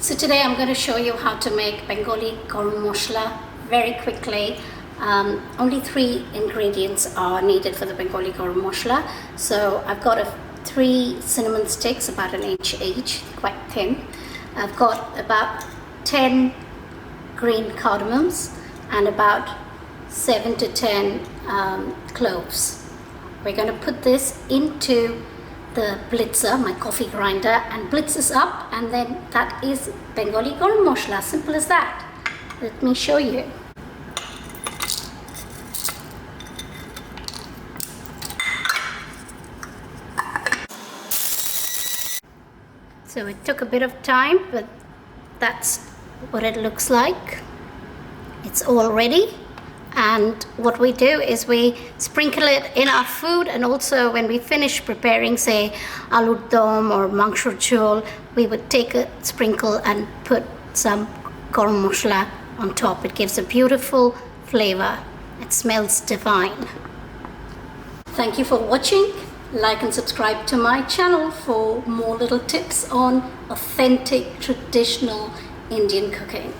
So today I'm going to show you how to make Bengali Garam Masala very quickly. Only 3 ingredients are needed for the Bengali Garam Masala. So I've got 3 cinnamon sticks, about an inch each, quite thin. I've got about 10 green cardamoms and about 7 to 10 cloves. We're going to put this into the blitzer, my coffee grinder, and blitz this up, and then that is Bengali Garam Masala. Simple as that. Let me show you. So it took a bit of time, but that's what it looks like. It's all ready. And what we do is we sprinkle it in our food, and also when we finish preparing, say, aloor or mangshor jhol, we would take a sprinkle and put some garam masala on top. It gives a beautiful flavor. It smells divine. Thank you for watching. Like and subscribe to my channel for more little tips on authentic traditional Indian cooking.